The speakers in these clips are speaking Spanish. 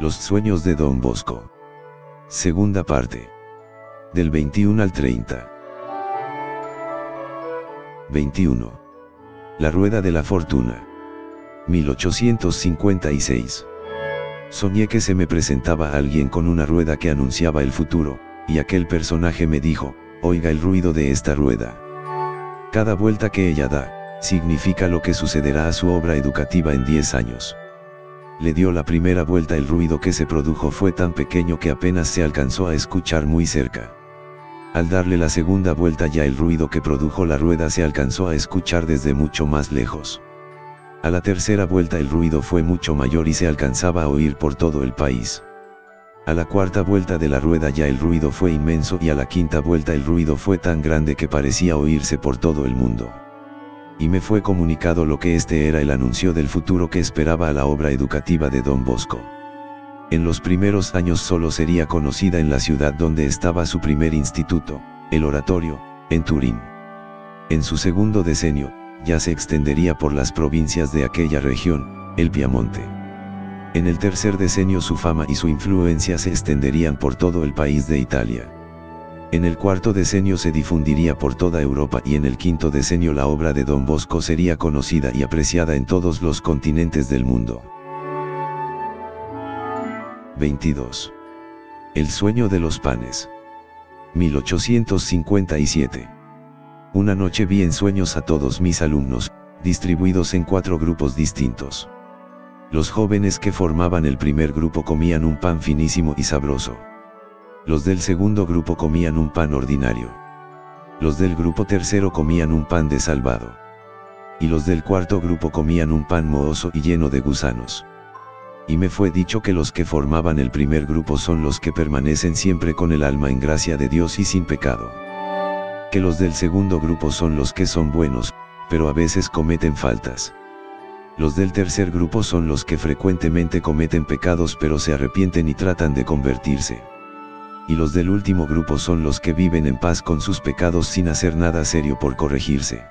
Los sueños de Don Bosco. Segunda parte. Del 21 al 30. 21. La rueda de la fortuna. 1856. Soñé que se me presentaba alguien con una rueda que anunciaba el futuro, y aquel personaje me dijo: oiga el ruido de esta rueda. Cada vuelta que ella da, significa lo que sucederá a su obra educativa en 10 años. Le dio la primera vuelta, el ruido que se produjo fue tan pequeño que apenas se alcanzó a escuchar muy cerca. Al darle la segunda vuelta ya el ruido que produjo la rueda se alcanzó a escuchar desde mucho más lejos. A la tercera vuelta el ruido fue mucho mayor y se alcanzaba a oír por todo el país. A la cuarta vuelta de la rueda ya el ruido fue inmenso y a la quinta vuelta el ruido fue tan grande que parecía oírse por todo el mundo. Y me fue comunicado lo que este era el anuncio del futuro que esperaba a la obra educativa de Don Bosco. En los primeros años solo sería conocida en la ciudad donde estaba su primer instituto, el Oratorio, en Turín. En su segundo decenio, ya se extendería por las provincias de aquella región, el Piamonte. En el tercer decenio su fama y su influencia se extenderían por todo el país de Italia. En el cuarto decenio se difundiría por toda Europa y en el quinto decenio la obra de Don Bosco sería conocida y apreciada en todos los continentes del mundo. 22. El sueño de los panes. 1857. Una noche vi en sueños a todos mis alumnos, distribuidos en 4 grupos distintos. Los jóvenes que formaban el primer grupo comían un pan finísimo y sabroso. Los del segundo grupo comían un pan ordinario. Los del grupo tercero comían un pan desalvado. Y los del cuarto grupo comían un pan mohoso y lleno de gusanos. Y me fue dicho que los que formaban el primer grupo son los que permanecen siempre con el alma en gracia de Dios y sin pecado. Que los del segundo grupo son los que son buenos, pero a veces cometen faltas. Los del tercer grupo son los que frecuentemente cometen pecados pero se arrepienten y tratan de convertirse. Y los del último grupo son los que viven en paz con sus pecados sin hacer nada serio por corregirse.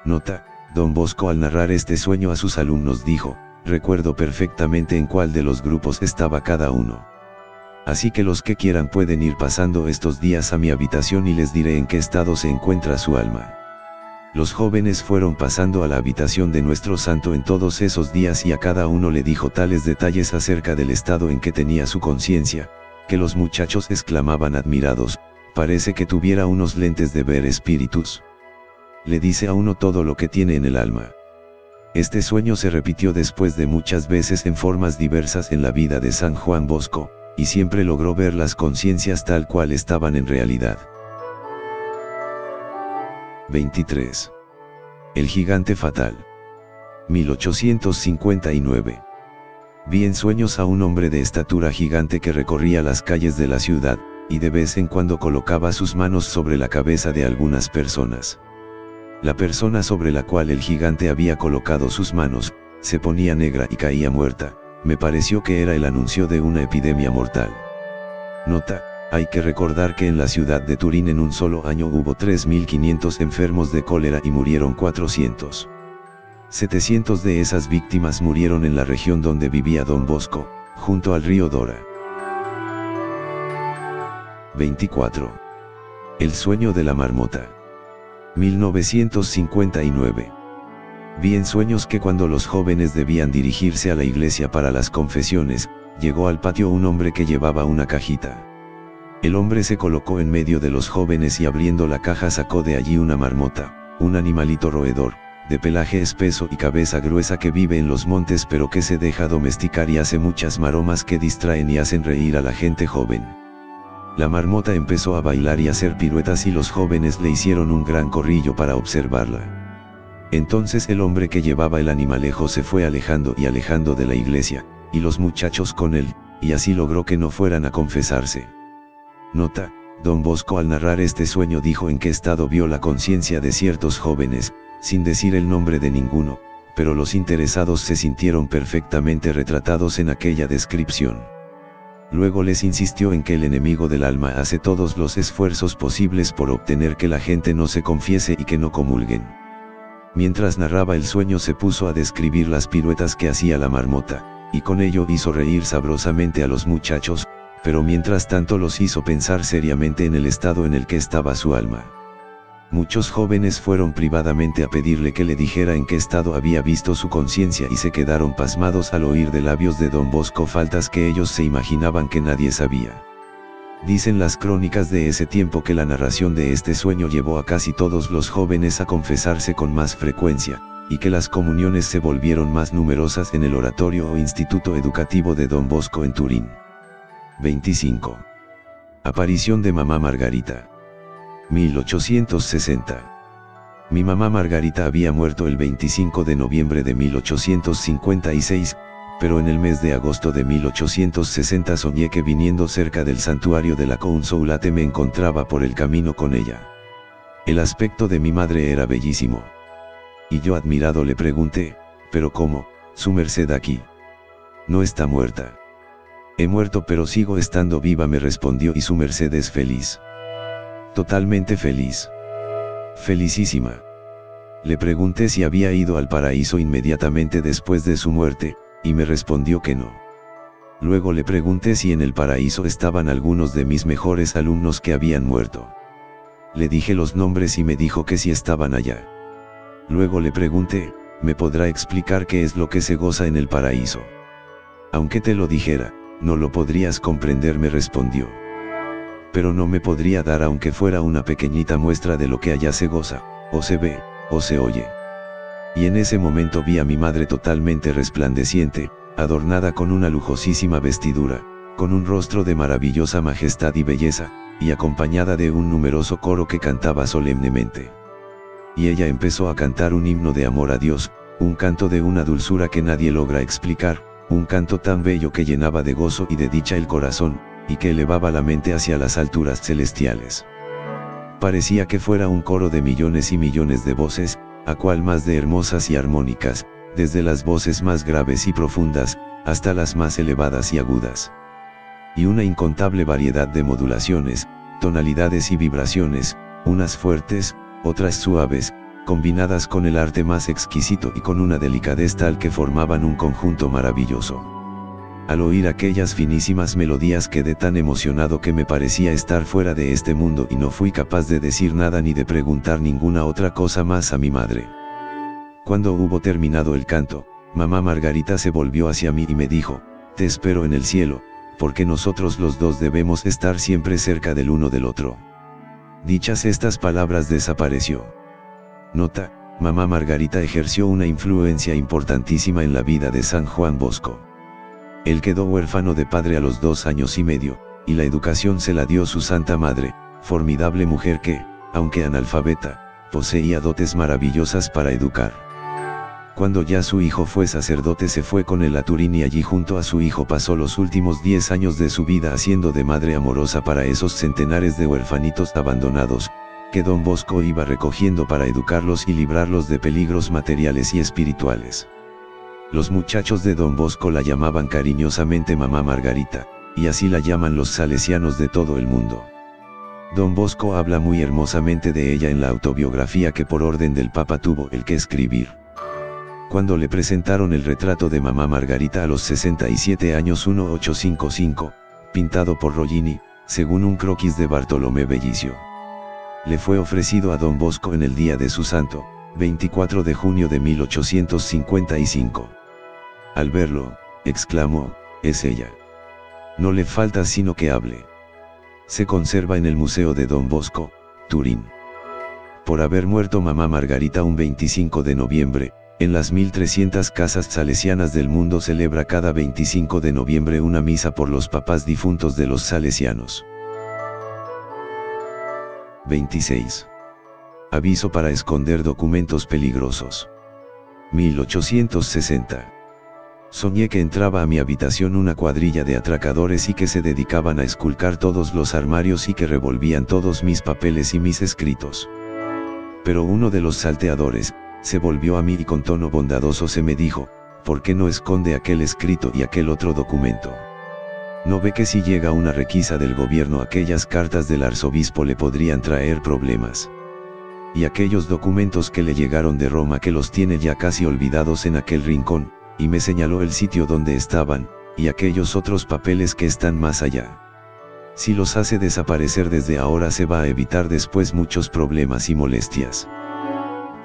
Nota: Don Bosco al narrar este sueño a sus alumnos dijo: recuerdo perfectamente en cuál de los grupos estaba cada uno. Así que los que quieran pueden ir pasando estos días a mi habitación y les diré en qué estado se encuentra su alma. Los jóvenes fueron pasando a la habitación de nuestro santo en todos esos días y a cada uno le dijo tales detalles acerca del estado en que tenía su conciencia, que los muchachos exclamaban admirados: parece que tuviera unos lentes de ver espíritus. Le dice a uno todo lo que tiene en el alma. Este sueño se repitió después de muchas veces en formas diversas en la vida de San Juan Bosco, y siempre logró ver las conciencias tal cual estaban en realidad. 23. El gigante fatal. 1859. Vi en sueños a un hombre de estatura gigante que recorría las calles de la ciudad, y de vez en cuando colocaba sus manos sobre la cabeza de algunas personas. La persona sobre la cual el gigante había colocado sus manos, se ponía negra y caía muerta. Me pareció que era el anuncio de una epidemia mortal. Nota: hay que recordar que en la ciudad de Turín en un solo año hubo 3.500 enfermos de cólera y murieron 400. 700 de esas víctimas murieron en la región donde vivía Don Bosco, junto al río Dora. 24. El sueño de la marmota. 1959. Vi en sueños que cuando los jóvenes debían dirigirse a la iglesia para las confesiones, llegó al patio un hombre que llevaba una cajita. El hombre se colocó en medio de los jóvenes y abriendo la caja sacó de allí una marmota, un animalito roedor, de pelaje espeso y cabeza gruesa que vive en los montes pero que se deja domesticar y hace muchas maromas que distraen y hacen reír a la gente joven. La marmota empezó a bailar y hacer piruetas y los jóvenes le hicieron un gran corrillo para observarla. Entonces el hombre que llevaba el animalejo se fue alejando y alejando de la iglesia, y los muchachos con él, y así logró que no fueran a confesarse. Nota: Don Bosco al narrar este sueño dijo en qué estado vio la conciencia de ciertos jóvenes, sin decir el nombre de ninguno, pero los interesados se sintieron perfectamente retratados en aquella descripción. Luego les insistió en que el enemigo del alma hace todos los esfuerzos posibles por obtener que la gente no se confiese y que no comulguen. Mientras narraba el sueño se puso a describir las piruetas que hacía la marmota, y con ello hizo reír sabrosamente a los muchachos, pero mientras tanto los hizo pensar seriamente en el estado en el que estaba su alma. Muchos jóvenes fueron privadamente a pedirle que le dijera en qué estado había visto su conciencia y se quedaron pasmados al oír de labios de don Bosco faltas que ellos se imaginaban que nadie sabía. Dicen las crónicas de ese tiempo que la narración de este sueño llevó a casi todos los jóvenes a confesarse con más frecuencia, y que las comuniones se volvieron más numerosas en el oratorio o instituto educativo de don Bosco en Turín. 25. Aparición de mamá Margarita. 1860. Mi mamá Margarita había muerto el 25 de noviembre de 1856, pero en el mes de agosto de 1860 soñé que viniendo cerca del santuario de la Consolate me encontraba por el camino con ella. El aspecto de mi madre era bellísimo. Y yo admirado le pregunté, ¿pero cómo, su merced aquí? No está muerta. He muerto pero sigo estando viva, me respondió, y su merced es feliz. Totalmente feliz. Felicísima. Le pregunté si había ido al paraíso inmediatamente después de su muerte, y me respondió que no. Luego le pregunté si en el paraíso estaban algunos de mis mejores alumnos que habían muerto. Le dije los nombres y me dijo que sí estaban allá. Luego le pregunté, ¿me podrá explicar qué es lo que se goza en el paraíso? Aunque te lo dijera, no lo podrías comprender, me respondió. Pero no me podría dar aunque fuera una pequeñita muestra de lo que allá se goza, o se ve, o se oye. Y en ese momento vi a mi madre totalmente resplandeciente, adornada con una lujosísima vestidura, con un rostro de maravillosa majestad y belleza, y acompañada de un numeroso coro que cantaba solemnemente. Y ella empezó a cantar un himno de amor a Dios, un canto de una dulzura que nadie logra explicar, un canto tan bello que llenaba de gozo y de dicha el corazón, y que elevaba la mente hacia las alturas celestiales. Parecía que fuera un coro de millones y millones de voces, a cual más de hermosas y armónicas, desde las voces más graves y profundas, hasta las más elevadas y agudas. Y una incontable variedad de modulaciones, tonalidades y vibraciones, unas fuertes, otras suaves, combinadas con el arte más exquisito y con una delicadez tal que formaban un conjunto maravilloso. Al oír aquellas finísimas melodías quedé tan emocionado que me parecía estar fuera de este mundo y no fui capaz de decir nada ni de preguntar ninguna otra cosa más a mi madre. Cuando hubo terminado el canto, mamá Margarita se volvió hacia mí y me dijo, te espero en el cielo, porque nosotros los dos debemos estar siempre cerca del uno del otro. Dichas estas palabras desapareció. Nota, mamá Margarita ejerció una influencia importantísima en la vida de San Juan Bosco. Él quedó huérfano de padre a los 2 años y medio, y la educación se la dio su santa madre, formidable mujer que, aunque analfabeta, poseía dotes maravillosas para educar. Cuando ya su hijo fue sacerdote se fue con él a Turín y allí junto a su hijo pasó los últimos 10 años de su vida haciendo de madre amorosa para esos centenares de huerfanitos abandonados, que don Bosco iba recogiendo para educarlos y librarlos de peligros materiales y espirituales. Los muchachos de don Bosco la llamaban cariñosamente mamá Margarita, y así la llaman los salesianos de todo el mundo. Don Bosco habla muy hermosamente de ella en la autobiografía que por orden del Papa tuvo el que escribir. Cuando le presentaron el retrato de mamá Margarita a los 67 años 1855, pintado por Rollini, según un croquis de Bartolomé Bellicio. Le fue ofrecido a don Bosco en el día de su santo, 24 de junio de 1855. Al verlo, exclamó, es ella. No le falta sino que hable. Se conserva en el Museo de Don Bosco, Turín. Por haber muerto mamá Margarita un 25 de noviembre, en las 1300 casas salesianas del mundo celebra cada 25 de noviembre una misa por los papás difuntos de los salesianos. 26. Aviso para esconder documentos peligrosos. 1860. Soñé que entraba a mi habitación una cuadrilla de atracadores y que se dedicaban a esculcar todos los armarios y que revolvían todos mis papeles y mis escritos. Pero uno de los salteadores, se volvió a mí y con tono bondadoso se me dijo, ¿por qué no esconde aquel escrito y aquel otro documento? ¿No ve que si llega una requisa del gobierno aquellas cartas del arzobispo le podrían traer problemas? Y aquellos documentos que le llegaron de Roma que los tiene ya casi olvidados en aquel rincón, y me señaló el sitio donde estaban, y aquellos otros papeles que están más allá. Si los hace desaparecer desde ahora se va a evitar después muchos problemas y molestias.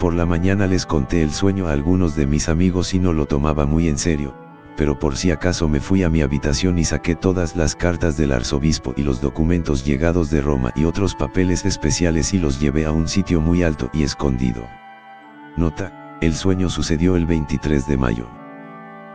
Por la mañana les conté el sueño a algunos de mis amigos y no lo tomaba muy en serio, pero por si acaso me fui a mi habitación y saqué todas las cartas del arzobispo y los documentos llegados de Roma y otros papeles especiales y los llevé a un sitio muy alto y escondido. Nota: el sueño sucedió el 23 de mayo.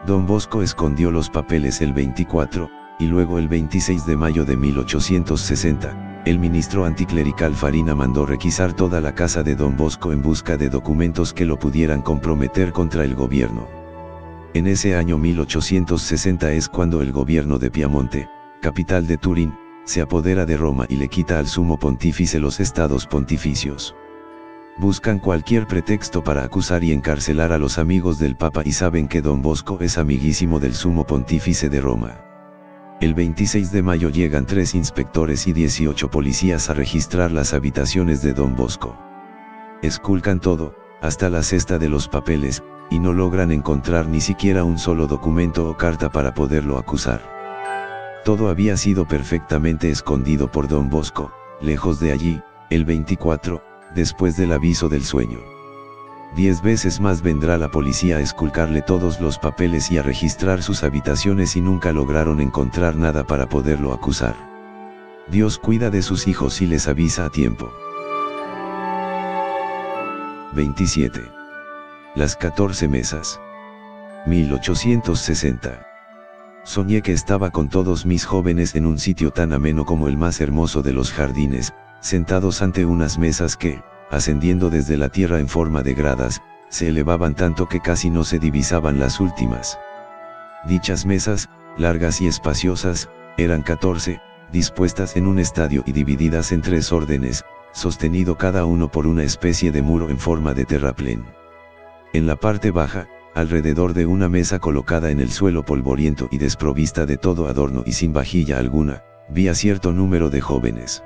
Don Bosco escondió los papeles el 24, y luego el 26 de mayo de 1860, el ministro anticlerical Farina mandó requisar toda la casa de Don Bosco en busca de documentos que lo pudieran comprometer contra el gobierno. En ese año 1860 es cuando el gobierno de Piamonte, capital de Turín, se apodera de Roma y le quita al sumo pontífice los estados pontificios. Buscan cualquier pretexto para acusar y encarcelar a los amigos del Papa y saben que Don Bosco es amiguísimo del sumo pontífice de Roma. El 26 de mayo llegan 3 inspectores y 18 policías a registrar las habitaciones de Don Bosco. Esculcan todo, hasta la cesta de los papeles, y no logran encontrar ni siquiera un solo documento o carta para poderlo acusar. Todo había sido perfectamente escondido por Don Bosco, lejos de allí, el 24, después del aviso del sueño. 10 veces más vendrá la policía a esculcarle todos los papeles y a registrar sus habitaciones y nunca lograron encontrar nada para poderlo acusar. Dios cuida de sus hijos y les avisa a tiempo. 27. Las 14 mesas. 1860. Soñé que estaba con todos mis jóvenes en un sitio tan ameno como el más hermoso de los jardines, sentados ante unas mesas que, ascendiendo desde la tierra en forma de gradas, se elevaban tanto que casi no se divisaban las últimas. Dichas mesas, largas y espaciosas, eran 14, dispuestas en un estadio y divididas en 3 órdenes, sostenido cada uno por una especie de muro en forma de terraplén. En la parte baja, alrededor de una mesa colocada en el suelo polvoriento y desprovista de todo adorno y sin vajilla alguna, vi a cierto número de jóvenes.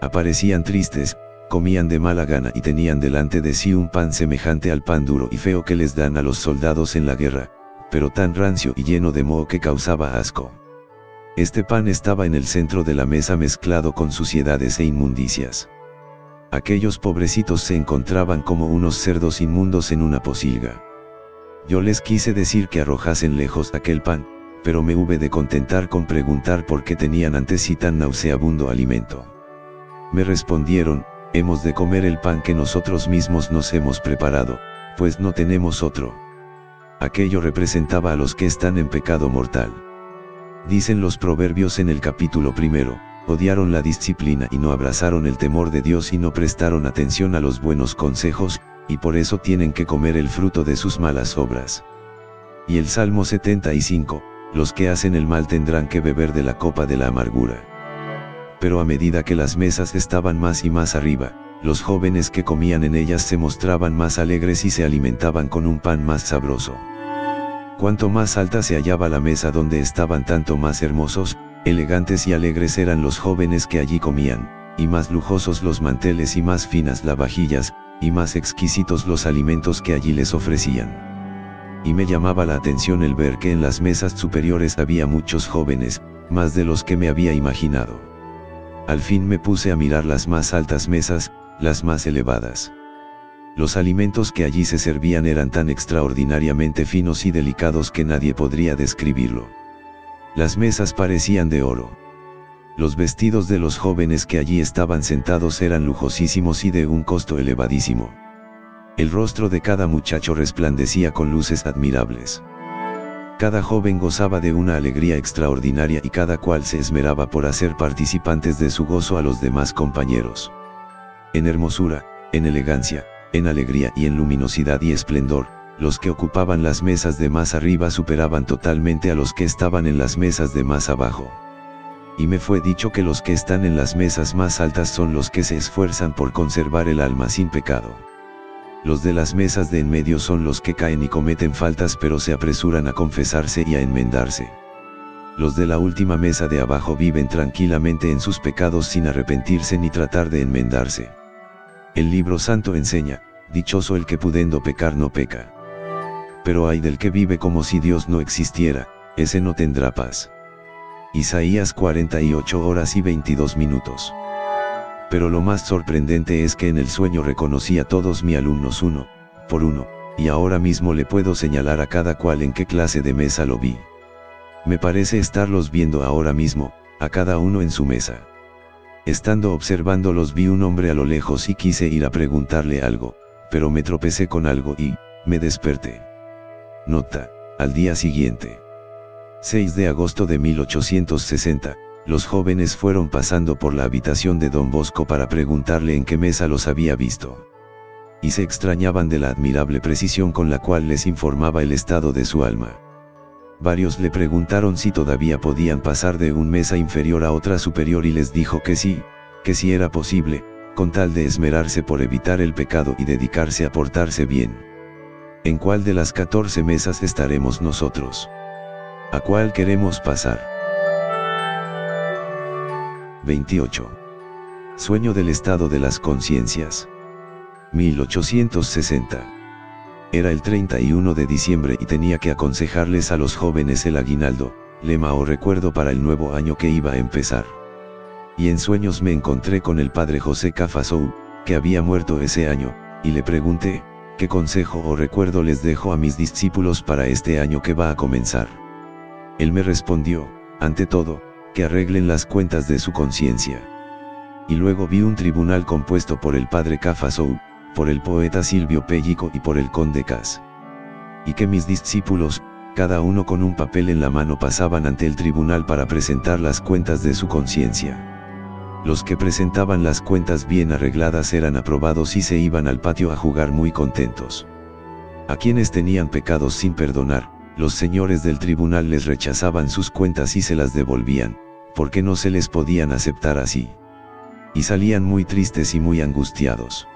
Aparecían tristes, comían de mala gana y tenían delante de sí un pan semejante al pan duro y feo que les dan a los soldados en la guerra, pero tan rancio y lleno de moho que causaba asco. Este pan estaba en el centro de la mesa mezclado con suciedades e inmundicias. Aquellos pobrecitos se encontraban como unos cerdos inmundos en una pocilga. Yo les quise decir que arrojasen lejos aquel pan, pero me hube de contentar con preguntar por qué tenían ante sí tan nauseabundo alimento. Me respondieron: hemos de comer el pan que nosotros mismos nos hemos preparado, pues no tenemos otro. Aquello representaba a los que están en pecado mortal. Dicen los proverbios en el capítulo 1, odiaron la disciplina y no abrazaron el temor de Dios y no prestaron atención a los buenos consejos, y por eso tienen que comer el fruto de sus malas obras. Y el Salmo 75, los que hacen el mal tendrán que beber de la copa de la amargura. Pero a medida que las mesas estaban más y más arriba, los jóvenes que comían en ellas se mostraban más alegres y se alimentaban con un pan más sabroso. Cuanto más alta se hallaba la mesa donde estaban, tanto más hermosos, elegantes y alegres eran los jóvenes que allí comían, y más lujosos los manteles y más finas las vajillas, y más exquisitos los alimentos que allí les ofrecían. Y me llamaba la atención el ver que en las mesas superiores había muchos jóvenes, más de los que me había imaginado. Al fin me puse a mirar las más altas mesas, las más elevadas. Los alimentos que allí se servían eran tan extraordinariamente finos y delicados que nadie podría describirlo. Las mesas parecían de oro. Los vestidos de los jóvenes que allí estaban sentados eran lujosísimos y de un costo elevadísimo. El rostro de cada muchacho resplandecía con luces admirables. Cada joven gozaba de una alegría extraordinaria y cada cual se esmeraba por hacer participantes de su gozo a los demás compañeros. En hermosura, en elegancia, en alegría y en luminosidad y esplendor, los que ocupaban las mesas de más arriba superaban totalmente a los que estaban en las mesas de más abajo. Y me fue dicho que los que están en las mesas más altas son los que se esfuerzan por conservar el alma sin pecado. Los de las mesas de en medio son los que caen y cometen faltas pero se apresuran a confesarse y a enmendarse. Los de la última mesa de abajo viven tranquilamente en sus pecados sin arrepentirse ni tratar de enmendarse. El libro santo enseña: dichoso el que pudiendo pecar no peca. Pero ay del que vive como si Dios no existiera, ese no tendrá paz. Isaías 48 horas y 22 minutos. Pero lo más sorprendente es que en el sueño reconocí a todos mis alumnos uno por uno, y ahora mismo le puedo señalar a cada cual en qué clase de mesa lo vi. Me parece estarlos viendo ahora mismo, a cada uno en su mesa. Estando observándolos vi un hombre a lo lejos y quise ir a preguntarle algo, pero me tropecé con algo y me desperté. Nota: al día siguiente, 6 de agosto de 1860, los jóvenes fueron pasando por la habitación de don Bosco para preguntarle en qué mesa los había visto. Y se extrañaban de la admirable precisión con la cual les informaba el estado de su alma. Varios le preguntaron si todavía podían pasar de una mesa inferior a otra superior y les dijo que sí era posible, con tal de esmerarse por evitar el pecado y dedicarse a portarse bien. ¿En cuál de las 14 mesas estaremos nosotros? ¿A cuál queremos pasar? 28. Sueño del estado de las conciencias. 1860. Era el 31 de diciembre y tenía que aconsejarles a los jóvenes el aguinaldo, lema o recuerdo para el nuevo año que iba a empezar. Y en sueños me encontré con el padre José Cafasou, que había muerto ese año, y le pregunté, ¿qué consejo o recuerdo les dejo a mis discípulos para este año que va a comenzar? Él me respondió, ante todo, que arreglen las cuentas de su conciencia. Y luego vi un tribunal compuesto por el padre Cafasou, por el poeta Silvio Pellico y por el conde Cas. Y que mis discípulos, cada uno con un papel en la mano, pasaban ante el tribunal para presentar las cuentas de su conciencia. Los que presentaban las cuentas bien arregladas eran aprobados y se iban al patio a jugar muy contentos. A quienes tenían pecados sin perdonar, los señores del tribunal les rechazaban sus cuentas y se las devolvían, porque no se les podían aceptar así. Y salían muy tristes y muy angustiados.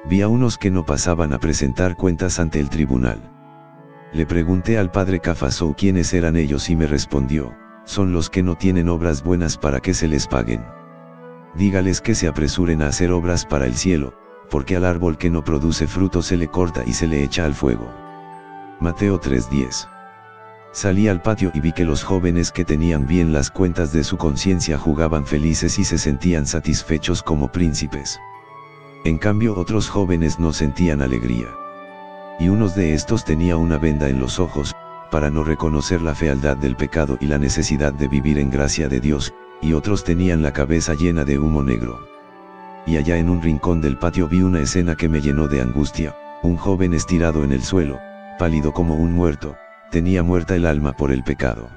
Vi a unos que no pasaban a presentar cuentas ante el tribunal. Le pregunté al padre Cafasou quiénes eran ellos y me respondió, son los que no tienen obras buenas para que se les paguen. Dígales que se apresuren a hacer obras para el cielo, porque al árbol que no produce fruto se le corta y se le echa al fuego. Mateo 3:10. Salí al patio y vi que los jóvenes que tenían bien las cuentas de su conciencia jugaban felices y se sentían satisfechos como príncipes. En cambio otros jóvenes no sentían alegría. Y unos de estos tenía una venda en los ojos, para no reconocer la fealdad del pecado y la necesidad de vivir en gracia de Dios, y otros tenían la cabeza llena de humo negro. Y allá en un rincón del patio vi una escena que me llenó de angustia, un joven estirado en el suelo, pálido como un muerto, tenía muerta el alma por el pecado.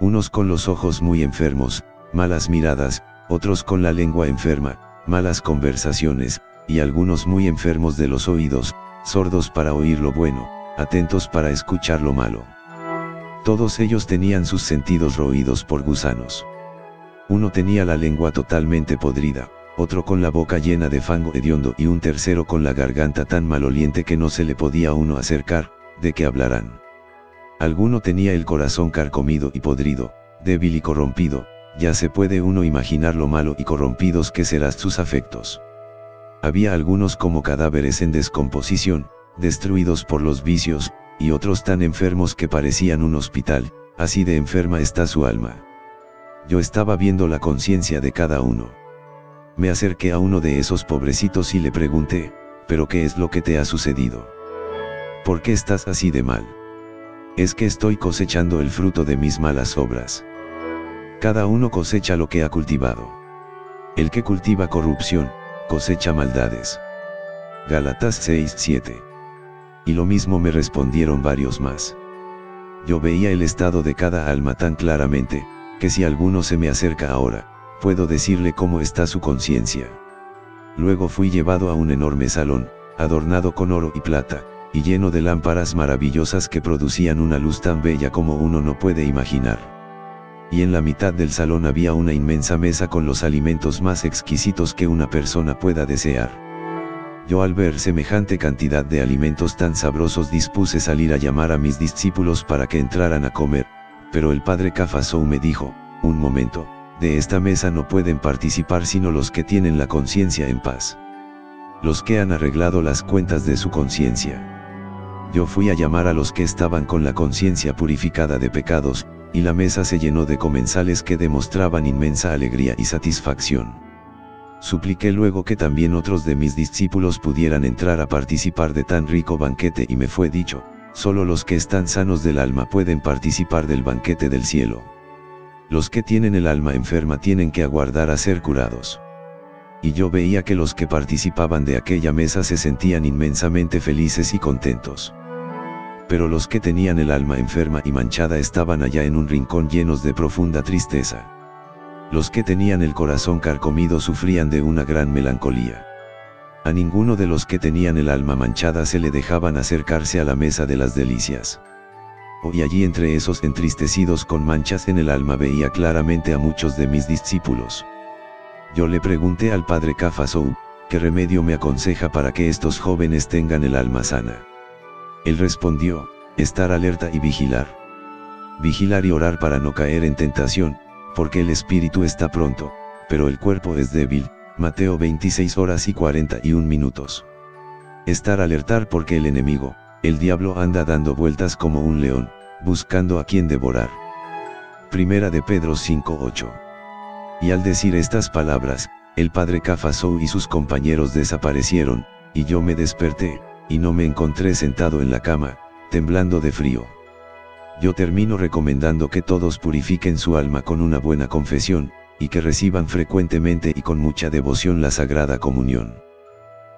Unos con los ojos muy enfermos, malas miradas, otros con la lengua enferma, malas conversaciones, y algunos muy enfermos de los oídos, sordos para oír lo bueno, atentos para escuchar lo malo. Todos ellos tenían sus sentidos roídos por gusanos. Uno tenía la lengua totalmente podrida, otro con la boca llena de fango hediondo y un tercero con la garganta tan maloliente que no se le podía a uno acercar, de que hablarán. Alguno tenía el corazón carcomido y podrido, débil y corrompido, ya se puede uno imaginar lo malo y corrompidos que serán sus afectos. Había algunos como cadáveres en descomposición, destruidos por los vicios, y otros tan enfermos que parecían un hospital, así de enferma está su alma. Yo estaba viendo la conciencia de cada uno. Me acerqué a uno de esos pobrecitos y le pregunté, ¿pero qué es lo que te ha sucedido? ¿Por qué estás así de mal? Es que estoy cosechando el fruto de mis malas obras. Cada uno cosecha lo que ha cultivado. El que cultiva corrupción, cosecha maldades. Gálatas 6:7. Y lo mismo me respondieron varios más. Yo veía el estado de cada alma tan claramente, que si alguno se me acerca ahora, puedo decirle cómo está su conciencia. Luego fui llevado a un enorme salón, adornado con oro y plata, y lleno de lámparas maravillosas que producían una luz tan bella como uno no puede imaginar. Y en la mitad del salón había una inmensa mesa con los alimentos más exquisitos que una persona pueda desear. Yo al ver semejante cantidad de alimentos tan sabrosos dispuse salir a llamar a mis discípulos para que entraran a comer, pero el padre Cafasou me dijo, un momento, de esta mesa no pueden participar sino los que tienen la conciencia en paz. Los que han arreglado las cuentas de su conciencia. Yo fui a llamar a los que estaban con la conciencia purificada de pecados, y la mesa se llenó de comensales que demostraban inmensa alegría y satisfacción. Supliqué luego que también otros de mis discípulos pudieran entrar a participar de tan rico banquete y me fue dicho, solo los que están sanos del alma pueden participar del banquete del cielo. Los que tienen el alma enferma tienen que aguardar a ser curados. Y yo veía que los que participaban de aquella mesa se sentían inmensamente felices y contentos. Pero los que tenían el alma enferma y manchada estaban allá en un rincón llenos de profunda tristeza. Los que tenían el corazón carcomido sufrían de una gran melancolía. A ninguno de los que tenían el alma manchada se le dejaban acercarse a la mesa de las delicias. Y allí entre esos entristecidos con manchas en el alma veía claramente a muchos de mis discípulos. Yo le pregunté al padre Cafasou, ¿qué remedio me aconseja para que estos jóvenes tengan el alma sana? Él respondió, estar alerta y vigilar. Vigilar y orar para no caer en tentación, porque el espíritu está pronto, pero el cuerpo es débil. Mateo 26 horas y 41 minutos. Estar alertar porque el enemigo, el diablo anda dando vueltas como un león, buscando a quien devorar. Primera de Pedro 5:8. Y al decir estas palabras, el padre Cafasou y sus compañeros desaparecieron, y yo me desperté, y no me encontré sentado en la cama, temblando de frío. Yo termino recomendando que todos purifiquen su alma con una buena confesión, y que reciban frecuentemente y con mucha devoción la Sagrada Comunión.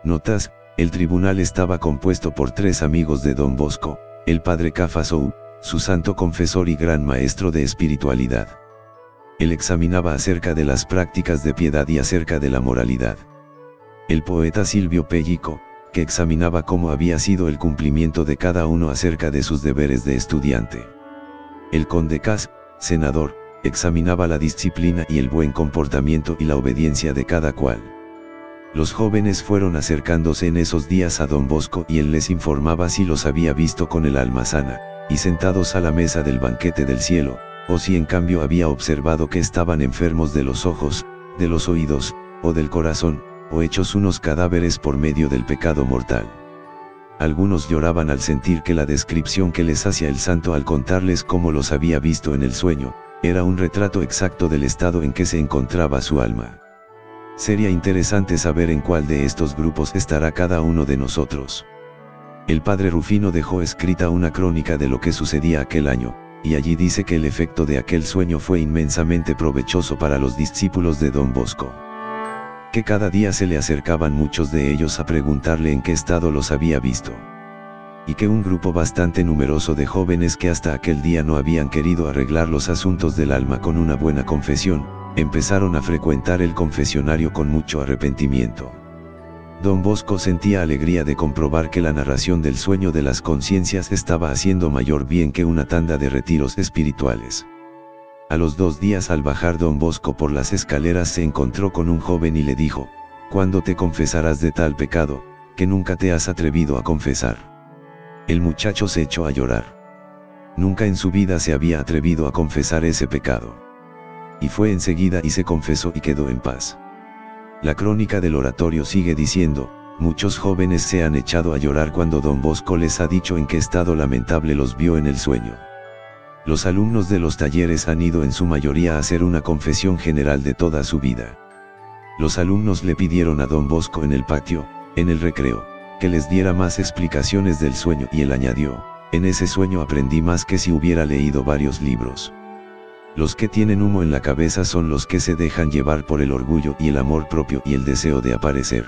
Notas, el tribunal estaba compuesto por 3 amigos de Don Bosco, el padre Cafasou, su santo confesor y gran maestro de espiritualidad. Él examinaba acerca de las prácticas de piedad y acerca de la moralidad. El poeta Silvio Pellico, que examinaba cómo había sido el cumplimiento de cada uno acerca de sus deberes de estudiante. El conde Cas, senador, examinaba la disciplina y el buen comportamiento y la obediencia de cada cual. Los jóvenes fueron acercándose en esos días a Don Bosco y él les informaba si los había visto con el alma sana, y sentados a la mesa del banquete del cielo, o si en cambio había observado que estaban enfermos de los ojos, de los oídos, o del corazón, o hechos unos cadáveres por medio del pecado mortal. Algunos lloraban al sentir que la descripción que les hacía el santo al contarles cómo los había visto en el sueño, era un retrato exacto del estado en que se encontraba su alma. Sería interesante saber en cuál de estos grupos estará cada uno de nosotros. El padre Rufino dejó escrita una crónica de lo que sucedía aquel año, y allí dice que el efecto de aquel sueño fue inmensamente provechoso para los discípulos de Don Bosco. Que cada día se le acercaban muchos de ellos a preguntarle en qué estado los había visto. Y que un grupo bastante numeroso de jóvenes que hasta aquel día no habían querido arreglar los asuntos del alma con una buena confesión, empezaron a frecuentar el confesionario con mucho arrepentimiento. Don Bosco sentía alegría de comprobar que la narración del sueño de las conciencias estaba haciendo mayor bien que una tanda de retiros espirituales. A los 2 días al bajar Don Bosco por las escaleras se encontró con un joven y le dijo, ¿cuándo te confesarás de tal pecado, que nunca te has atrevido a confesar? El muchacho se echó a llorar. Nunca en su vida se había atrevido a confesar ese pecado. Y fue enseguida y se confesó y quedó en paz. La crónica del oratorio sigue diciendo, muchos jóvenes se han echado a llorar cuando Don Bosco les ha dicho en qué estado lamentable los vio en el sueño. Los alumnos de los talleres han ido en su mayoría a hacer una confesión general de toda su vida. Los alumnos le pidieron a Don Bosco en el patio, en el recreo, que les diera más explicaciones del sueño y él añadió, en ese sueño aprendí más que si hubiera leído varios libros. Los que tienen humo en la cabeza son los que se dejan llevar por el orgullo y el amor propio y el deseo de aparecer.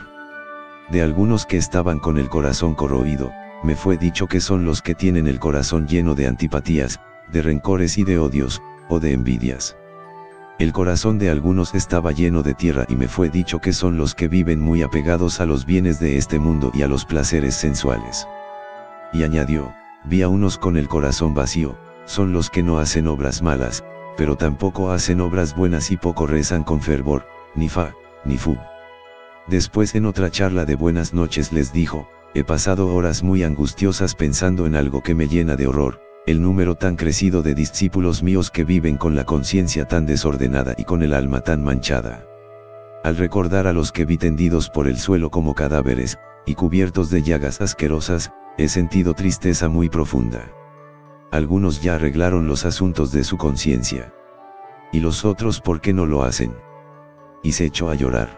De algunos que estaban con el corazón corroído, me fue dicho que son los que tienen el corazón lleno de antipatías, de rencores y de odios, o de envidias. El corazón de algunos estaba lleno de tierra y me fue dicho que son los que viven muy apegados a los bienes de este mundo y a los placeres sensuales. Y añadió, vi a unos con el corazón vacío, son los que no hacen obras malas, pero tampoco hacen obras buenas y poco rezan con fervor, ni fa, ni fu. Después en otra charla de buenas noches les dijo, he pasado horas muy angustiosas pensando en algo que me llena de horror, el número tan crecido de discípulos míos que viven con la conciencia tan desordenada y con el alma tan manchada. Al recordar a los que vi tendidos por el suelo como cadáveres, y cubiertos de llagas asquerosas, He sentido tristeza muy profunda. Algunos ya arreglaron los asuntos de su conciencia. ¿Y los otros por qué no lo hacen? Y se echó a llorar.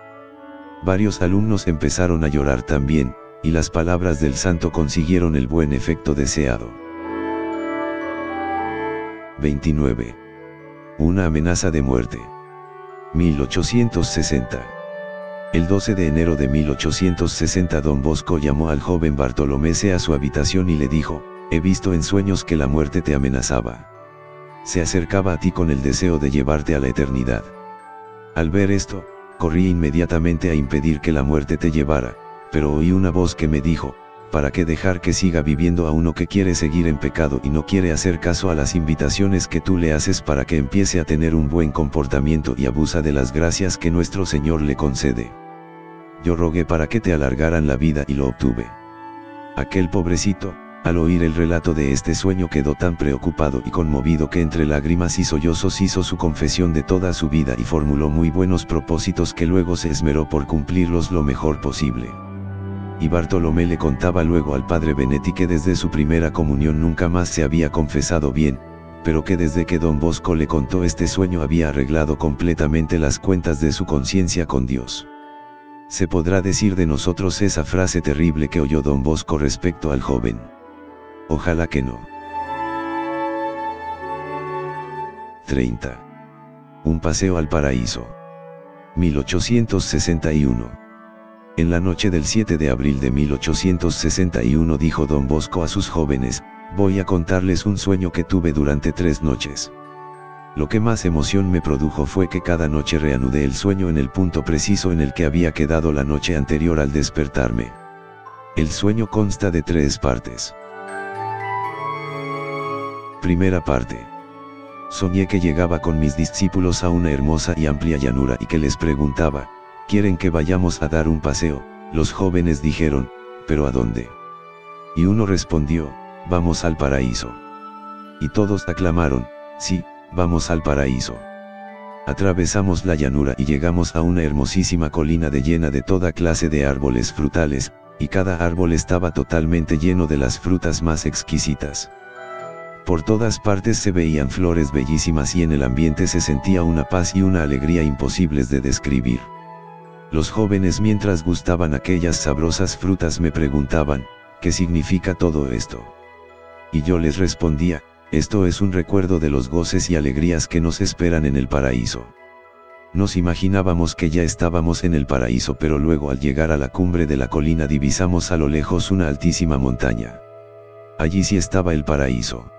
Varios alumnos empezaron a llorar también, y las palabras del santo consiguieron el buen efecto deseado. 29. Una amenaza de muerte. 1860. El 12 de enero de 1860 Don Bosco llamó al joven Bartolomé a su habitación y le dijo: he visto en sueños que la muerte te amenazaba. Se acercaba a ti con el deseo de llevarte a la eternidad. Al ver esto, corrí inmediatamente a impedir que la muerte te llevara, pero oí una voz que me dijo: ¿para qué dejar que siga viviendo a uno que quiere seguir en pecado y no quiere hacer caso a las invitaciones que tú le haces para que empiece a tener un buen comportamiento y abusa de las gracias que nuestro Señor le concede? Yo rogué para que te alargaran la vida y lo obtuve. Aquel pobrecito, al oír el relato de este sueño, quedó tan preocupado y conmovido que entre lágrimas y sollozos hizo su confesión de toda su vida y formuló muy buenos propósitos que luego se esmeró por cumplirlos lo mejor posible. Y Bartolomé le contaba luego al padre Benetti que desde su primera comunión nunca más se había confesado bien, pero que desde que Don Bosco le contó este sueño había arreglado completamente las cuentas de su conciencia con Dios. ¿Se podrá decir de nosotros esa frase terrible que oyó Don Bosco respecto al joven? Ojalá que no. 30. Un paseo al paraíso. 1861. En la noche del 7 de abril de 1861 dijo Don Bosco a sus jóvenes: voy a contarles un sueño que tuve durante 3 noches. Lo que más emoción me produjo fue que cada noche reanudé el sueño en el punto preciso en el que había quedado la noche anterior al despertarme. El sueño consta de 3 partes. Primera parte. Soñé que llegaba con mis discípulos a una hermosa y amplia llanura y que les preguntaba: ¿quieren que vayamos a dar un paseo? Los jóvenes dijeron: ¿pero a dónde? Y uno respondió: vamos al paraíso. Y todos aclamaron: sí, vamos al paraíso. Atravesamos la llanura y llegamos a una hermosísima colina llena de toda clase de árboles frutales, y cada árbol estaba totalmente lleno de las frutas más exquisitas. Por todas partes se veían flores bellísimas y en el ambiente se sentía una paz y una alegría imposibles de describir. Los jóvenes, mientras gustaban aquellas sabrosas frutas, me preguntaban: ¿qué significa todo esto? Y yo les respondía: esto es un recuerdo de los goces y alegrías que nos esperan en el paraíso. Nos imaginábamos que ya estábamos en el paraíso, pero luego al llegar a la cumbre de la colina divisamos a lo lejos una altísima montaña. Allí sí estaba el paraíso.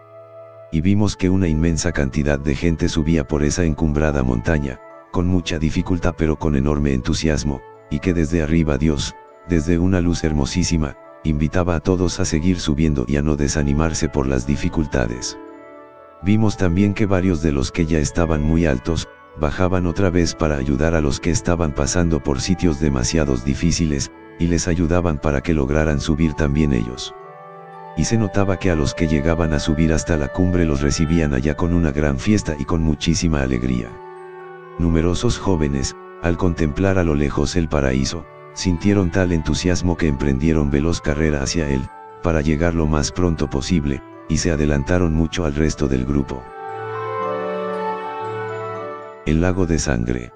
Y vimos que una inmensa cantidad de gente subía por esa encumbrada montaña, con mucha dificultad pero con enorme entusiasmo, y que desde arriba Dios, desde una luz hermosísima, invitaba a todos a seguir subiendo y a no desanimarse por las dificultades. Vimos también que varios de los que ya estaban muy altos, bajaban otra vez para ayudar a los que estaban pasando por sitios demasiado difíciles, y les ayudaban para que lograran subir también ellos. Y se notaba que a los que llegaban a subir hasta la cumbre los recibían allá con una gran fiesta y con muchísima alegría. Numerosos jóvenes, al contemplar a lo lejos el paraíso, sintieron tal entusiasmo que emprendieron veloz carrera hacia él, para llegar lo más pronto posible, y se adelantaron mucho al resto del grupo. El lago de sangre.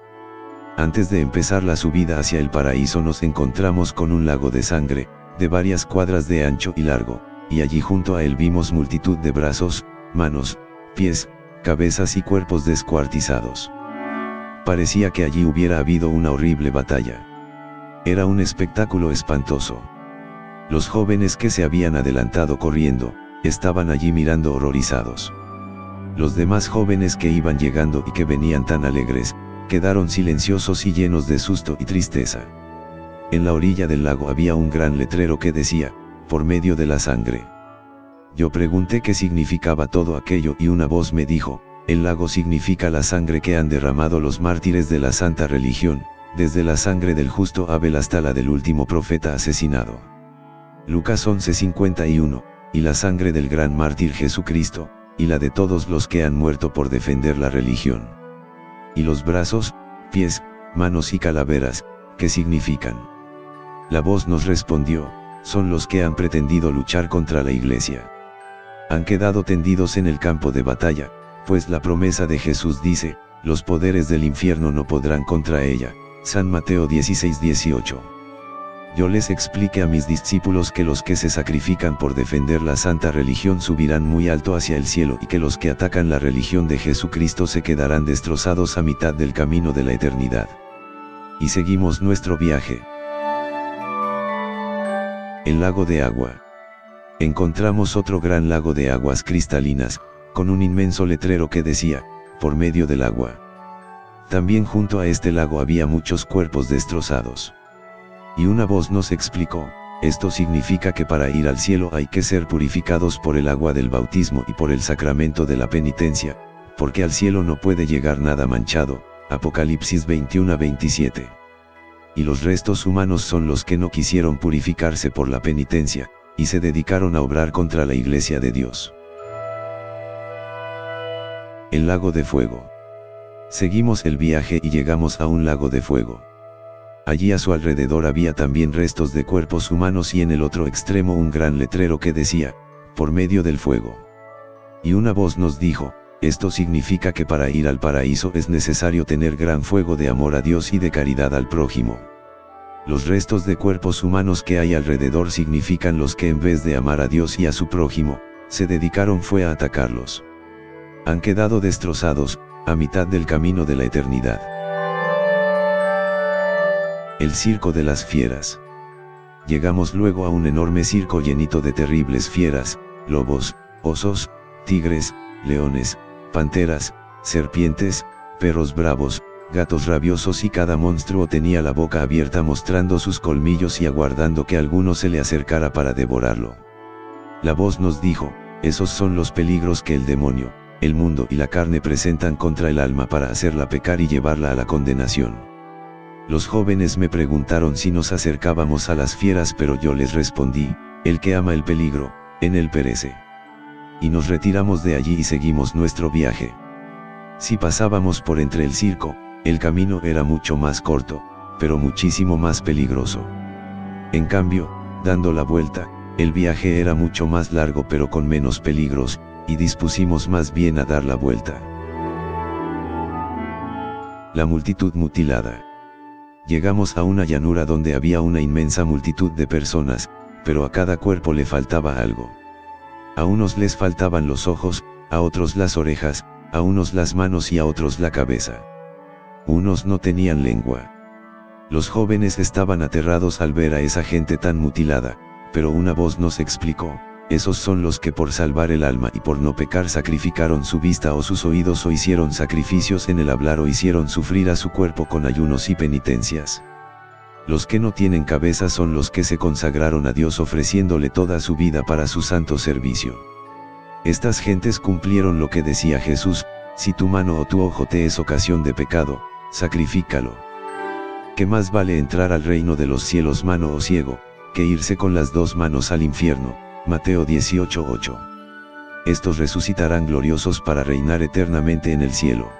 Antes de empezar la subida hacia el paraíso nos encontramos con un lago de sangre, de varias cuadras de ancho y largo, y allí junto a él vimos multitud de brazos, manos, pies, cabezas y cuerpos descuartizados. Parecía que allí hubiera habido una horrible batalla. Era un espectáculo espantoso. Los jóvenes que se habían adelantado corriendo, estaban allí mirando horrorizados. Los demás jóvenes que iban llegando y que venían tan alegres, quedaron silenciosos y llenos de susto y tristeza. En la orilla del lago había un gran letrero que decía: por medio de la sangre. Yo pregunté qué significaba todo aquello y una voz me dijo: el lago significa la sangre que han derramado los mártires de la santa religión, desde la sangre del justo Abel hasta la del último profeta asesinado. Lucas 11:51, y la sangre del gran mártir Jesucristo, y la de todos los que han muerto por defender la religión. Y los brazos, pies, manos y calaveras, ¿qué significan? La voz nos respondió: son los que han pretendido luchar contra la Iglesia. Han quedado tendidos en el campo de batalla, pues la promesa de Jesús dice, los poderes del infierno no podrán contra ella, San Mateo 16:18. Yo les expliqué a mis discípulos que los que se sacrifican por defender la santa religión subirán muy alto hacia el cielo y que los que atacan la religión de Jesucristo se quedarán destrozados a mitad del camino de la eternidad. Y seguimos nuestro viaje. El lago de agua. Encontramos otro gran lago de aguas cristalinas, con un inmenso letrero que decía, por medio del agua. También junto a este lago había muchos cuerpos destrozados. Y una voz nos explicó, esto significa que para ir al cielo hay que ser purificados por el agua del bautismo y por el sacramento de la penitencia, porque al cielo no puede llegar nada manchado, Apocalipsis 21:27. Y los restos humanos son los que no quisieron purificarse por la penitencia, y se dedicaron a obrar contra la Iglesia de Dios. El lago de fuego. Seguimos el viaje y llegamos a un lago de fuego. Allí a su alrededor había también restos de cuerpos humanos y en el otro extremo un gran letrero que decía, por medio del fuego. Y una voz nos dijo, esto significa que para ir al paraíso es necesario tener gran fuego de amor a Dios y de caridad al prójimo. Los restos de cuerpos humanos que hay alrededor significan los que en vez de amar a Dios y a su prójimo, se dedicaron fue a atacarlos. Han quedado destrozados, a mitad del camino de la eternidad. El circo de las fieras. Llegamos luego a un enorme circo llenito de terribles fieras, lobos, osos, tigres, leones, panteras, serpientes, perros bravos, gatos rabiosos y cada monstruo tenía la boca abierta mostrando sus colmillos y aguardando que alguno se le acercara para devorarlo. La voz nos dijo, esos son los peligros que el demonio, el mundo y la carne presentan contra el alma para hacerla pecar y llevarla a la condenación. Los jóvenes me preguntaron si nos acercábamos a las fieras, pero yo les respondí, el que ama el peligro, en él perece. Y nos retiramos de allí y seguimos nuestro viaje. Si pasábamos por entre el circo, el camino era mucho más corto, pero muchísimo más peligroso. En cambio, dando la vuelta, el viaje era mucho más largo pero con menos peligros, y dispusimos más bien a dar la vuelta. La multitud mutilada. Llegamos a una llanura donde había una inmensa multitud de personas, pero a cada cuerpo le faltaba algo. A unos les faltaban los ojos, a otros las orejas, a unos las manos y a otros la cabeza. Unos no tenían lengua. Los jóvenes estaban aterrados al ver a esa gente tan mutilada, pero una voz nos explicó, esos son los que por salvar el alma y por no pecar sacrificaron su vista o sus oídos o hicieron sacrificios en el hablar o hicieron sufrir a su cuerpo con ayunos y penitencias. Los que no tienen cabeza son los que se consagraron a Dios ofreciéndole toda su vida para su santo servicio. Estas gentes cumplieron lo que decía Jesús, si tu mano o tu ojo te es ocasión de pecado, sacrifícalo. ¿Qué más vale entrar al reino de los cielos mano o ciego, que irse con las dos manos al infierno? Mateo 18:8. Estos resucitarán gloriosos para reinar eternamente en el cielo.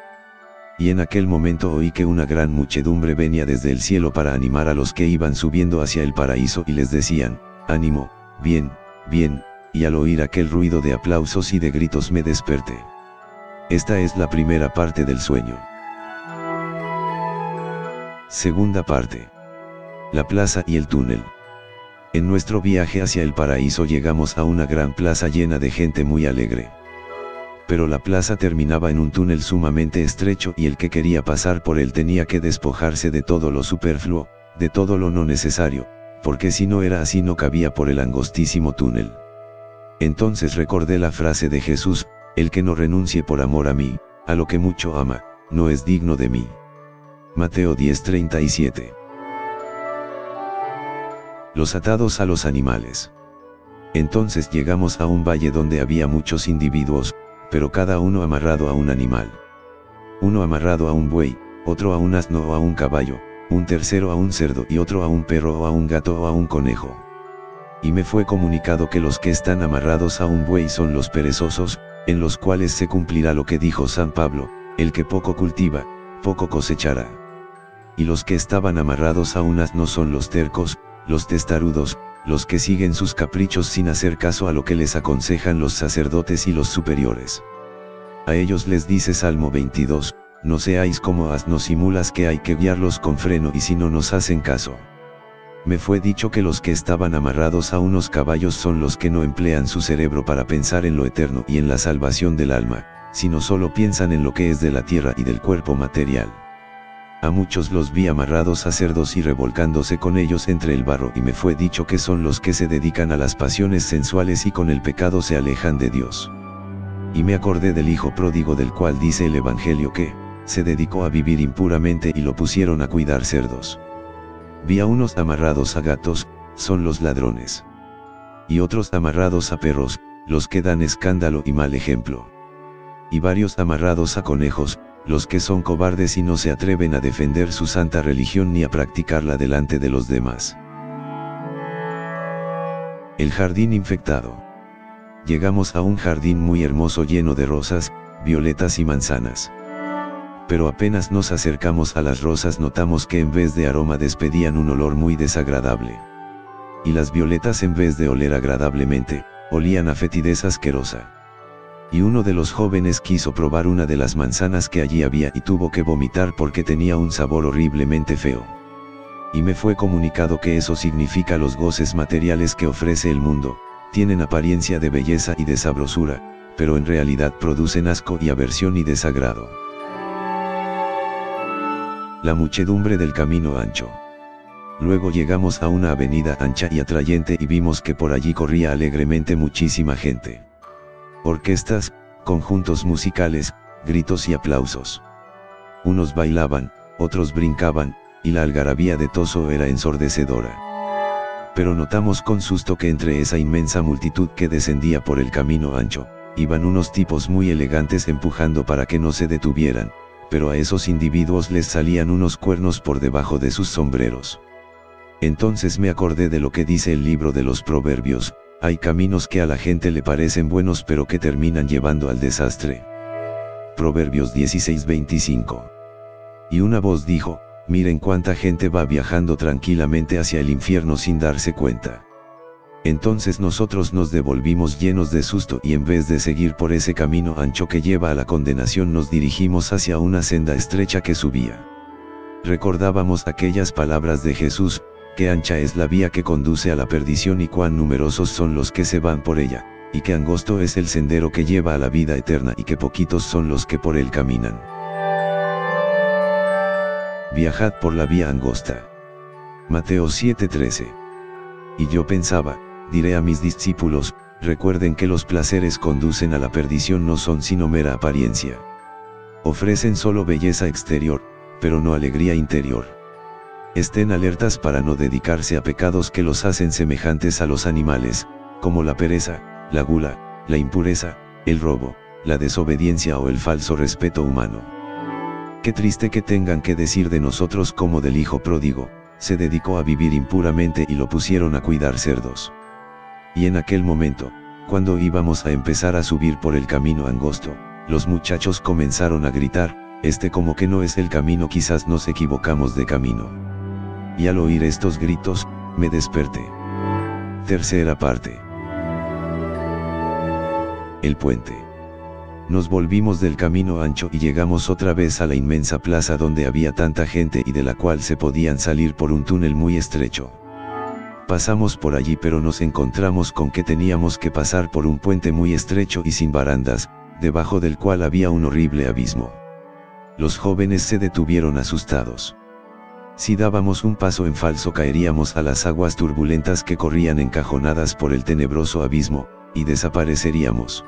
Y en aquel momento oí que una gran muchedumbre venía desde el cielo para animar a los que iban subiendo hacia el paraíso y les decían, ánimo, bien, bien, y al oír aquel ruido de aplausos y de gritos me desperté. Esta es la primera parte del sueño. Segunda parte. La plaza y el túnel. En nuestro viaje hacia el paraíso llegamos a una gran plaza llena de gente muy alegre. Pero la plaza terminaba en un túnel sumamente estrecho y el que quería pasar por él tenía que despojarse de todo lo superfluo, de todo lo no necesario, porque si no era así no cabía por el angostísimo túnel. Entonces recordé la frase de Jesús, el que no renuncie por amor a mí, a lo que mucho ama, no es digno de mí. Mateo 10:37. Los atados a los animales. Entonces llegamos a un valle donde había muchos individuos, pero cada uno amarrado a un animal. Uno amarrado a un buey, otro a un asno o a un caballo, un tercero a un cerdo y otro a un perro o a un gato o a un conejo. Y me fue comunicado que los que están amarrados a un buey son los perezosos, en los cuales se cumplirá lo que dijo San Pablo, el que poco cultiva, poco cosechará. Y los que estaban amarrados a un asno son los tercos, los testarudos, los que siguen sus caprichos sin hacer caso a lo que les aconsejan los sacerdotes y los superiores. A ellos les dice Salmo 22, no seáis como asnos y mulas que hay que guiarlos con freno y si no nos hacen caso. Me fue dicho que los que estaban amarrados a unos caballos son los que no emplean su cerebro para pensar en lo eterno y en la salvación del alma, sino solo piensan en lo que es de la tierra y del cuerpo material. A muchos los vi amarrados a cerdos y revolcándose con ellos entre el barro y me fue dicho que son los que se dedican a las pasiones sensuales y con el pecado se alejan de Dios. Y me acordé del hijo pródigo del cual dice el Evangelio que, se dedicó a vivir impuramente y lo pusieron a cuidar cerdos. Vi a unos amarrados a gatos, son los ladrones. Y otros amarrados a perros, los que dan escándalo y mal ejemplo. Y varios amarrados a conejos, los que son cobardes y no se atreven a defender su santa religión ni a practicarla delante de los demás. El jardín infectado. Llegamos a un jardín muy hermoso lleno de rosas, violetas y manzanas. Pero apenas nos acercamos a las rosas notamos que en vez de aroma despedían un olor muy desagradable. Y las violetas en vez de oler agradablemente, olían a fetidez asquerosa. Y uno de los jóvenes quiso probar una de las manzanas que allí había y tuvo que vomitar porque tenía un sabor horriblemente feo. Y me fue comunicado que eso significa los goces materiales que ofrece el mundo, tienen apariencia de belleza y de sabrosura, pero en realidad producen asco y aversión y desagrado. La muchedumbre del camino ancho. Luego llegamos a una avenida ancha y atrayente y vimos que por allí corría alegremente muchísima gente. Orquestas, conjuntos musicales, gritos y aplausos. Unos bailaban, otros brincaban, y la algarabía de todo era ensordecedora. Pero notamos con susto que entre esa inmensa multitud que descendía por el camino ancho, iban unos tipos muy elegantes empujando para que no se detuvieran, pero a esos individuos les salían unos cuernos por debajo de sus sombreros. Entonces me acordé de lo que dice el libro de los Proverbios, hay caminos que a la gente le parecen buenos pero que terminan llevando al desastre. Proverbios 16:25. Y una voz dijo, miren cuánta gente va viajando tranquilamente hacia el infierno sin darse cuenta. Entonces nosotros nos devolvimos llenos de susto y en vez de seguir por ese camino ancho que lleva a la condenación nos dirigimos hacia una senda estrecha que subía. Recordábamos aquellas palabras de Jesús, que ancha es la vía que conduce a la perdición y cuán numerosos son los que se van por ella, y que angosto es el sendero que lleva a la vida eterna y que poquitos son los que por él caminan. Viajad por la vía angosta. Mateo 7:13. Y yo pensaba, diré a mis discípulos, recuerden que los placeres conducen a la perdición no son sino mera apariencia. Ofrecen solo belleza exterior, pero no alegría interior. Estén alertas para no dedicarse a pecados que los hacen semejantes a los animales, como la pereza, la gula, la impureza, el robo, la desobediencia o el falso respeto humano. Qué triste que tengan que decir de nosotros como del hijo pródigo, se dedicó a vivir impuramente y lo pusieron a cuidar cerdos. Y en aquel momento, cuando íbamos a empezar a subir por el camino angosto, los muchachos comenzaron a gritar, como que no es el camino, quizás nos equivocamos de camino. Y al oír estos gritos, me desperté. Tercera parte. El puente. Nos volvimos del camino ancho y llegamos otra vez a la inmensa plaza donde había tanta gente y de la cual se podían salir por un túnel muy estrecho. Pasamos por allí pero nos encontramos con que teníamos que pasar por un puente muy estrecho y sin barandas, debajo del cual había un horrible abismo. Los jóvenes se detuvieron asustados. Si dábamos un paso en falso caeríamos a las aguas turbulentas que corrían encajonadas por el tenebroso abismo, y desapareceríamos.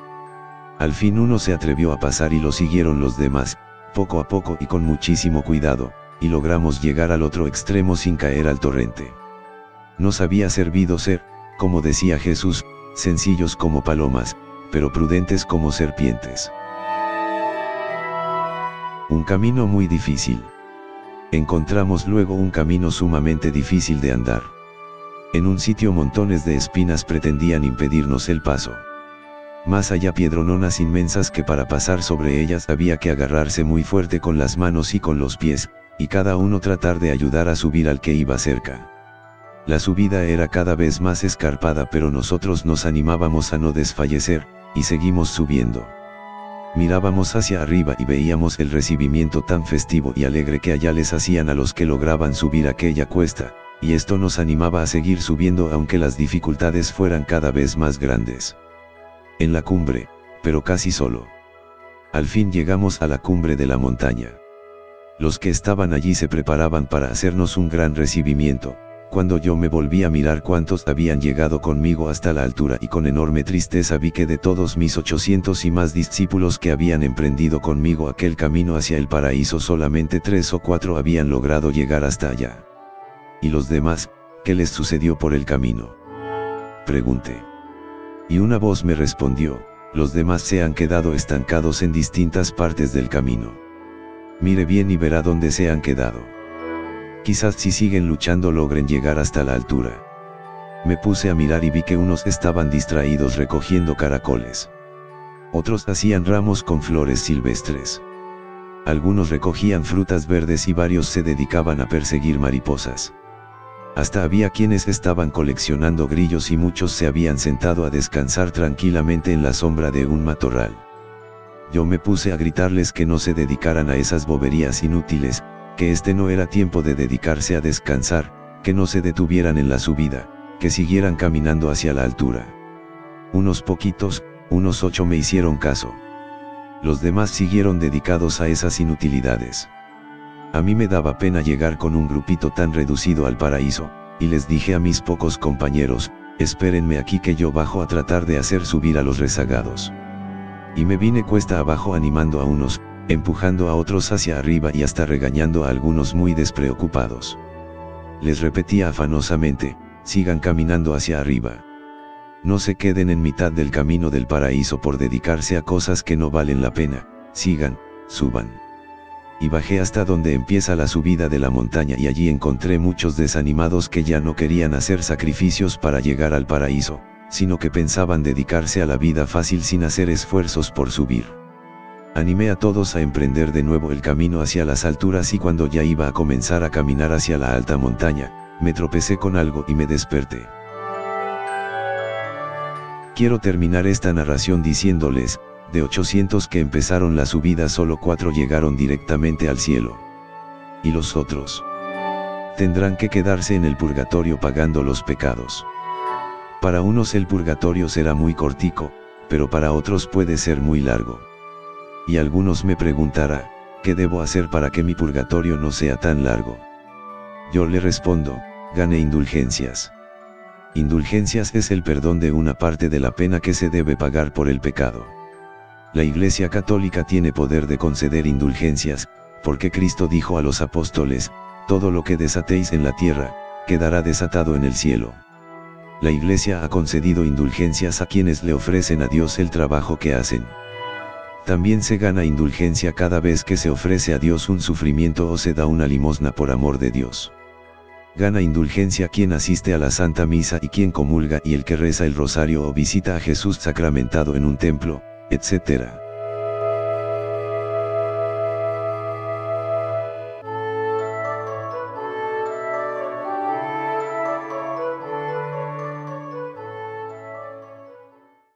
Al fin uno se atrevió a pasar y lo siguieron los demás, poco a poco y con muchísimo cuidado, y logramos llegar al otro extremo sin caer al torrente. Nos había servido ser, como decía Jesús, sencillos como palomas, pero prudentes como serpientes. Un camino muy difícil. Encontramos luego un camino sumamente difícil de andar. En un sitio montones de espinas pretendían impedirnos el paso. Más allá piedrononas inmensas que para pasar sobre ellas había que agarrarse muy fuerte con las manos y con los pies, y cada uno tratar de ayudar a subir al que iba cerca. La subida era cada vez más escarpada, pero nosotros nos animábamos a no desfallecer, y seguimos subiendo. Mirábamos hacia arriba y veíamos el recibimiento tan festivo y alegre que allá les hacían a los que lograban subir aquella cuesta, y esto nos animaba a seguir subiendo aunque las dificultades fueran cada vez más grandes. En la cumbre, pero casi solo. Al fin llegamos a la cumbre de la montaña. Los que estaban allí se preparaban para hacernos un gran recibimiento. Cuando yo me volví a mirar cuántos habían llegado conmigo hasta la altura, y con enorme tristeza vi que de todos mis 800 y más discípulos que habían emprendido conmigo aquel camino hacia el paraíso, solamente 3 o 4 habían logrado llegar hasta allá. ¿Y los demás, qué les sucedió por el camino?, pregunté. Y una voz me respondió: los demás se han quedado estancados en distintas partes del camino. Mire bien y verá dónde se han quedado. Quizás si siguen luchando logren llegar hasta la altura. Me puse a mirar y vi que unos estaban distraídos recogiendo caracoles. Otros hacían ramos con flores silvestres. Algunos recogían frutas verdes y varios se dedicaban a perseguir mariposas. Hasta había quienes estaban coleccionando grillos y muchos se habían sentado a descansar tranquilamente en la sombra de un matorral. Yo me puse a gritarles que no se dedicaran a esas boberías inútiles, que este no era tiempo de dedicarse a descansar, que no se detuvieran en la subida, que siguieran caminando hacia la altura. Unos poquitos, unos 8 me hicieron caso. Los demás siguieron dedicados a esas inutilidades. A mí me daba pena llegar con un grupito tan reducido al paraíso, y les dije a mis pocos compañeros: espérenme aquí que yo bajo a tratar de hacer subir a los rezagados. Y me vine cuesta abajo animando a unos, empujando a otros hacia arriba y hasta regañando a algunos muy despreocupados. Les repetía afanosamente: sigan caminando hacia arriba. No se queden en mitad del camino del paraíso por dedicarse a cosas que no valen la pena, sigan, suban. Y bajé hasta donde empieza la subida de la montaña y allí encontré muchos desanimados que ya no querían hacer sacrificios para llegar al paraíso, sino que pensaban dedicarse a la vida fácil sin hacer esfuerzos por subir. Animé a todos a emprender de nuevo el camino hacia las alturas y cuando ya iba a comenzar a caminar hacia la alta montaña, me tropecé con algo y me desperté. Quiero terminar esta narración diciéndoles: de 800 que empezaron la subida solo 4 llegaron directamente al cielo. Y los otros tendrán que quedarse en el purgatorio pagando los pecados. Para unos el purgatorio será muy cortico, pero para otros puede ser muy largo. Y algunos me preguntarán: ¿qué debo hacer para que mi purgatorio no sea tan largo? Yo le respondo: gane indulgencias. Indulgencias es el perdón de una parte de la pena que se debe pagar por el pecado. La Iglesia Católica tiene poder de conceder indulgencias, porque Cristo dijo a los apóstoles: todo lo que desatéis en la tierra, quedará desatado en el cielo. La Iglesia ha concedido indulgencias a quienes le ofrecen a Dios el trabajo que hacen. También se gana indulgencia cada vez que se ofrece a Dios un sufrimiento o se da una limosna por amor de Dios. Gana indulgencia quien asiste a la Santa Misa y quien comulga y el que reza el rosario o visita a Jesús sacramentado en un templo, etc.